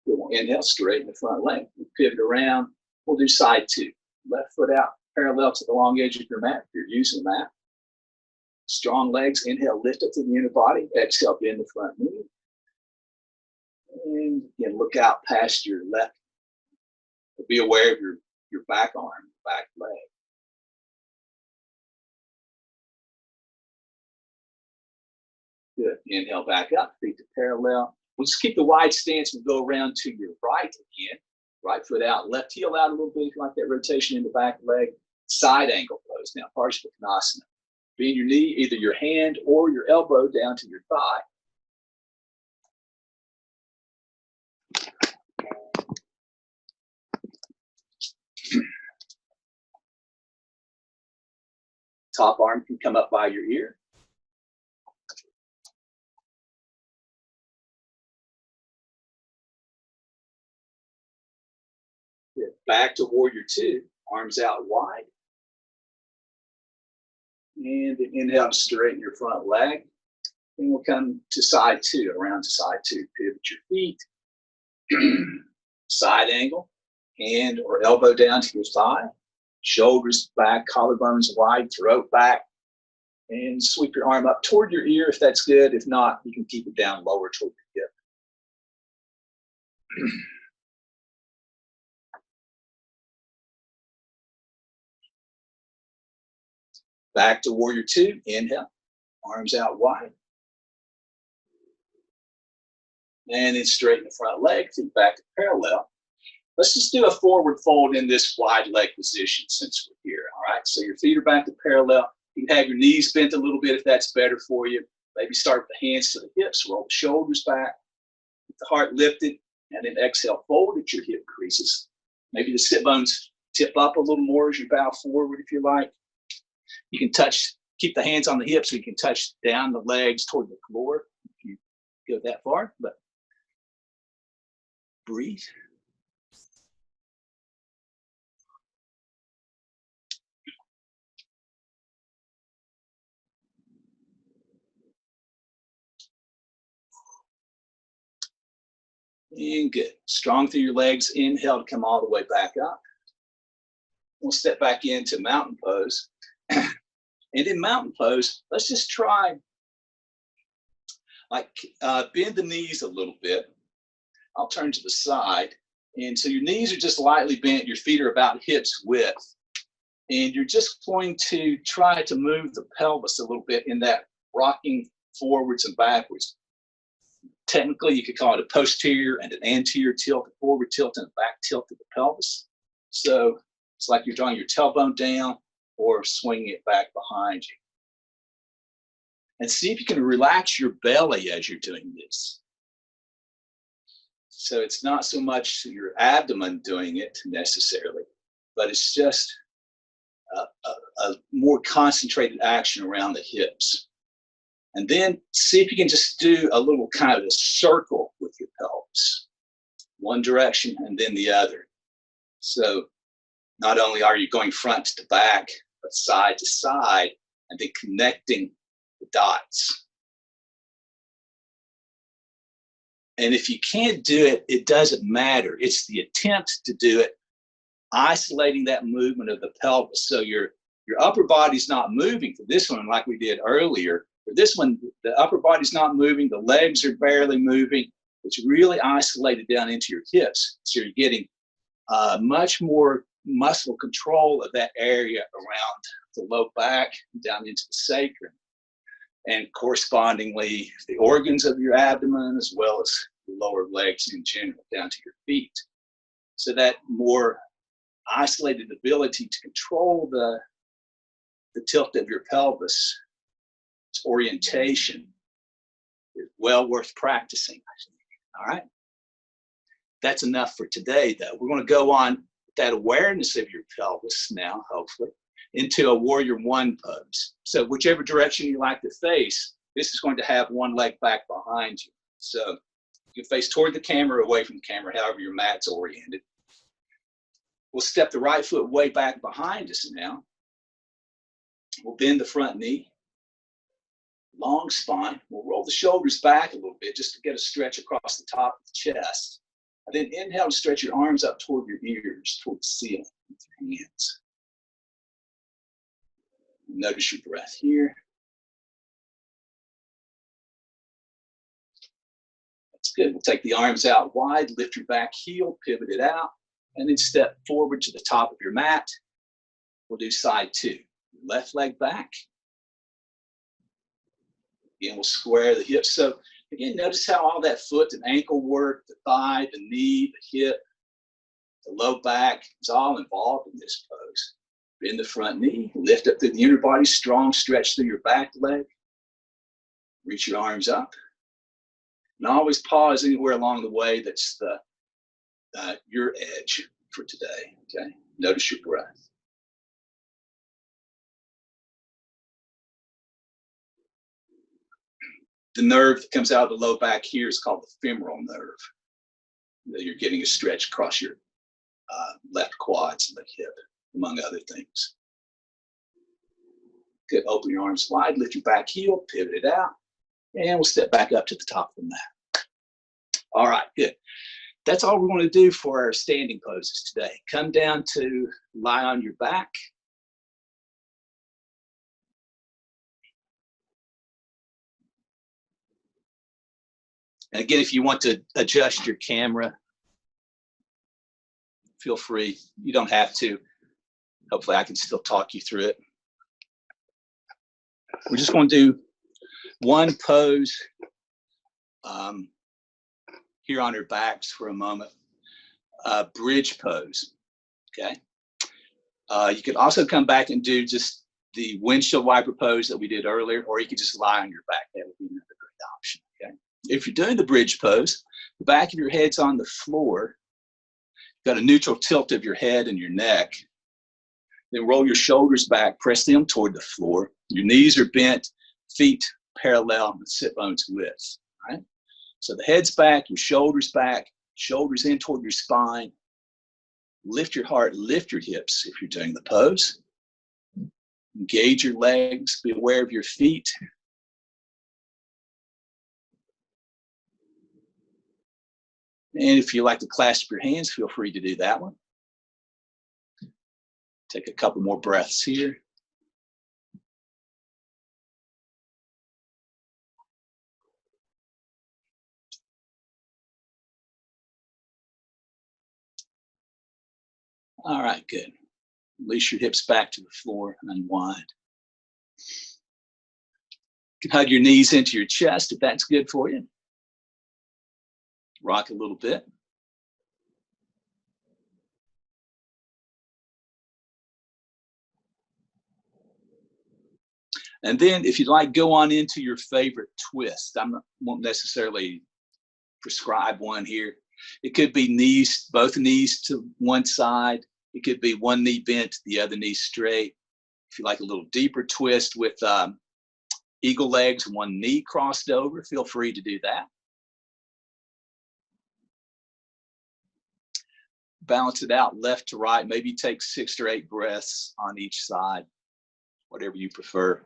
We'll inhale, straighten the front leg. We'll pivot around. We'll do side two. Left foot out, parallel to the long edge of your mat if you're using the mat. Strong legs. Inhale, lift up to the inner body. Exhale, bend the front knee. And again, look out past your left. Be aware of your back arm, back leg. Good. Inhale back up, feet to parallel. We'll just keep the wide stance. We'll go around to your right again. Right foot out, left heel out a little bit if you like that rotation in the back leg. Side angle pose. Now, Parsvakonasana. Bend your knee, either your hand or your elbow down to your thigh. Top arm can come up by your ear. Good. Back to warrior two, arms out wide. And then inhale, straighten your front leg. Then we'll come to side two, around to side two. Pivot your feet. Side angle, hand or elbow down to your thigh. Shoulders back, collarbones wide, throat back. And sweep your arm up toward your ear if that's good. If not, you can keep it down lower toward your hip. Back to warrior two. Inhale, arms out wide. And then straighten the front leg, feet back to parallel. Let's just do a forward fold in this wide leg position since we're here, all right? So your feet are back to parallel. You can have your knees bent a little bit if that's better for you. Maybe start with the hands to the hips, roll the shoulders back, keep the heart lifted, and then exhale, fold at your hip creases. Maybe the sit bones tip up a little more as you bow forward if you like. You can keep the hands on the hips so you can touch down the legs toward the floor if you go that far, but breathe. And good. Strong through your legs. Inhale to come all the way back up. We'll step back into mountain pose. And in mountain pose, let's just try like bend the knees a little bit. I'll turn to the side. And so your knees are just lightly bent. Your feet are about hips width. And you're just going to try to move the pelvis a little bit in that rocking forwards and backwards. Technically, you could call it a posterior and an anterior tilt, a forward tilt and a back tilt of the pelvis. So it's like you're drawing your tailbone down or swinging it back behind you. And see if you can relax your belly as you're doing this. So it's not so much your abdomen doing it necessarily, but it's just a more concentrated action around the hips. And then see if you can just do a little kind of a circle with your pelvis. One direction and then the other. So not only are you going front to back, but side to side, and then connecting the dots. And if you can't do it, it doesn't matter. It's the attempt to do it, isolating that movement of the pelvis. So your upper body's not moving for this one like we did earlier. For this one, the upper body's not moving, the legs are barely moving. It's really isolated down into your hips. So you're getting much more muscle control of that area around the low back, down into the sacrum. And correspondingly, the organs of your abdomen, as well as your lower legs in general, down to your feet. So that more isolated ability to control the tilt of your pelvis, its orientation, is well worth practicing. All right. That's enough for today, though. We're going to go on with that awareness of your pelvis now, hopefully, into a warrior one pose. So whichever direction you like to face, this is going to have one leg back behind you. So you can face toward the camera, away from the camera, however your mat's oriented. We'll step the right foot way back behind us now. We'll bend the front knee. Long spine. We'll roll the shoulders back a little bit just to get a stretch across the top of the chest. And then inhale and stretch your arms up toward your ears, toward the ceiling with your hands. Notice your breath here. That's good. We'll take the arms out wide, lift your back heel, pivot it out, and then step forward to the top of your mat. We'll do side two. Left leg back. Again, we'll square the hips. So again, notice how all that foot and ankle work, the thigh, the knee, the hip, the low back is all involved in this pose. Bend the front knee, lift up through the inner body, strong stretch through your back leg. Reach your arms up. And always pause anywhere along the way that's your edge for today, okay? Notice your breath. The nerve that comes out of the low back here is called the femoral nerve. You're getting a stretch across your left quads and the hip, among other things. Good, open your arms wide, lift your back heel, pivot it out, and we'll step back up to the top of the mat. All right, good. That's all we're going to do for our standing poses today. Come down to lie on your back. And again, if you want to adjust your camera, feel free. You don't have to. Hopefully I can still talk you through it. We're just going to do one pose here on our backs for a moment. Bridge pose, okay? You could also come back and do just the windshield wiper pose that we did earlier, or you could just lie on your back. That would be another great option, okay? If you're doing the bridge pose, the back of your head's on the floor. You've got a neutral tilt of your head and your neck. Then roll your shoulders back, press them toward the floor. Your knees are bent, feet parallel, and sit bones width, right? So the head's back, your shoulders in toward your spine. Lift your heart, lift your hips if you're doing the pose. Engage your legs, be aware of your feet. And if you like to clasp your hands, feel free to do that one. Take a couple more breaths here. All right, good. Release your hips back to the floor and unwind. You can hug your knees into your chest if that's good for you. Rock a little bit. And then if you'd like, go on into your favorite twist. Won't necessarily prescribe one here. It could be knees, both knees to one side. It could be one knee bent, the other knee straight. If you like a little deeper twist with eagle legs, one knee crossed over, feel free to do that. Balance it out left to right. Maybe take 6 or 8 breaths on each side, whatever you prefer.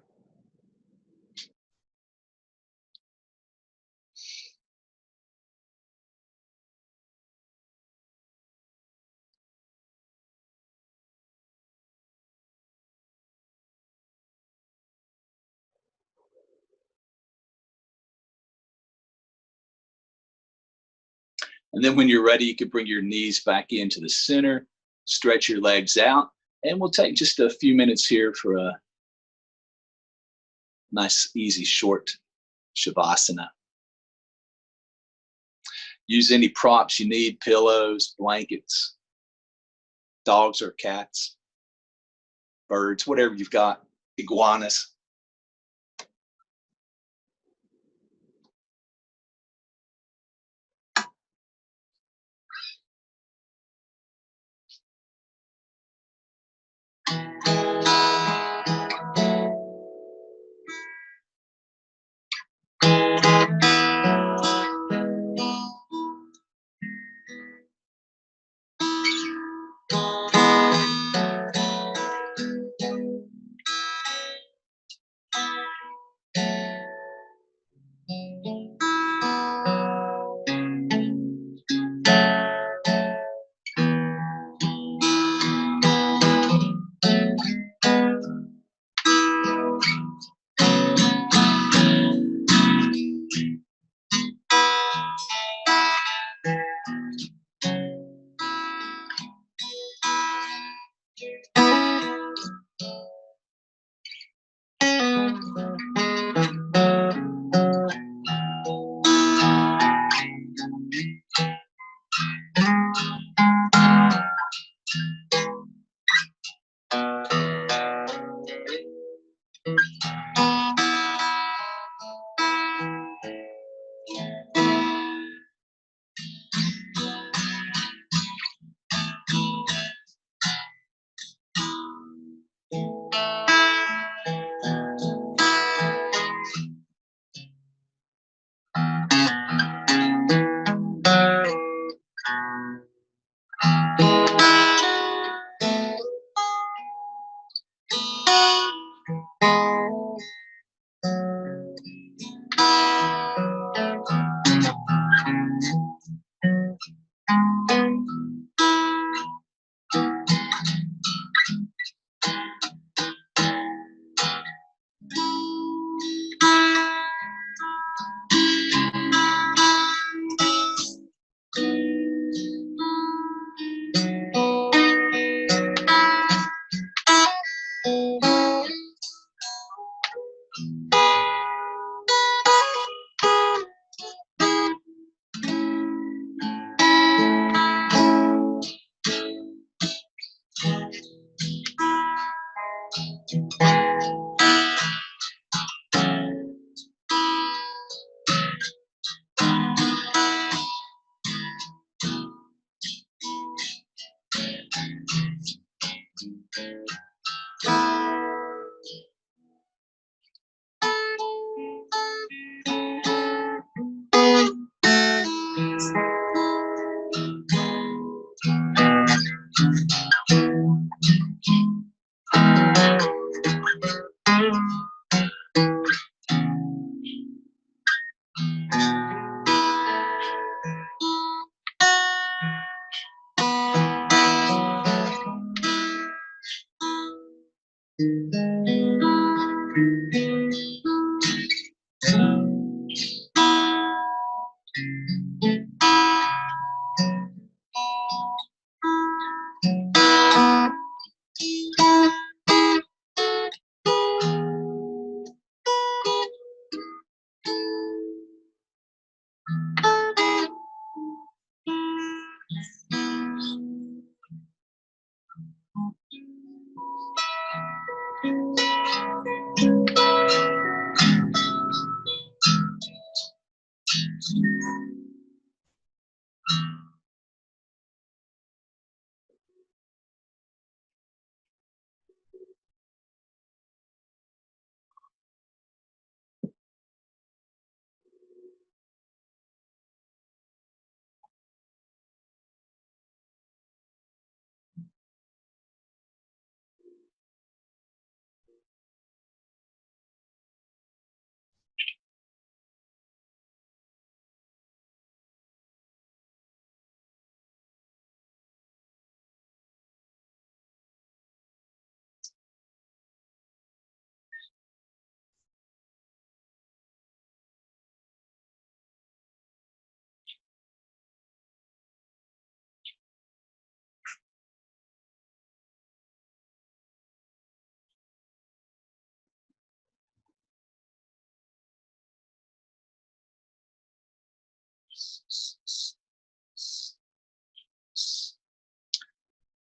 And then when you're ready, you can bring your knees back into the center, stretch your legs out, and we'll take just a few minutes here for a nice, easy, short Shavasana. use any props you need, pillows, blankets, dogs or cats, birds, whatever you've got, iguanas.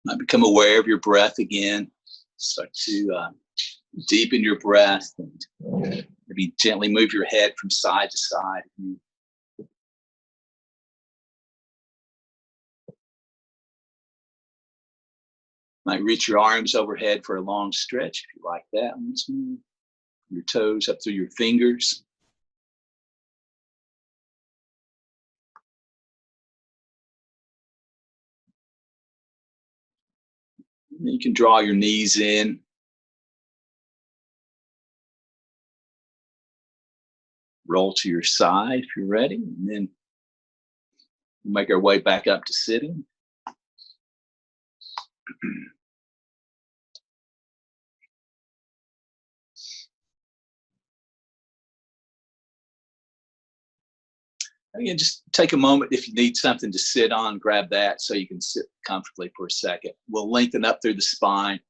Might become aware of your breath again. Start to deepen your breath and maybe gently move your head from side to side. Might reach your arms overhead for a long stretch if you like that. Your toes up through your fingers. And then you can draw your knees in. Roll to your side if you're ready, and then we'll make our way back up to sitting. Again, just take a moment if you need something to sit on, grab that so you can sit comfortably for a second. We'll lengthen up through the spine.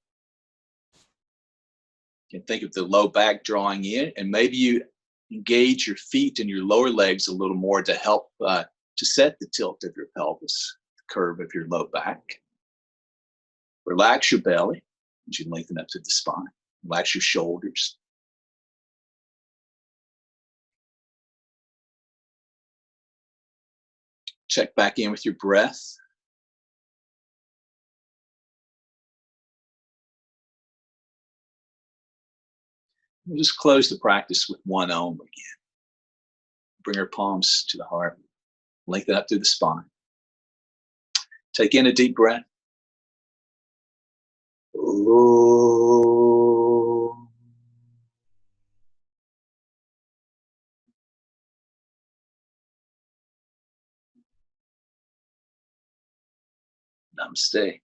You can think of the low back drawing in, and maybe you engage your feet and your lower legs a little more to help to set the tilt of your pelvis, the curve of your low back. Relax your belly as you lengthen up through the spine. Relax your shoulders. Check back in with your breath. We'll just close the practice with one Om again. Bring our palms to the heart. Lengthen up through the spine. Take in a deep breath. Namaste.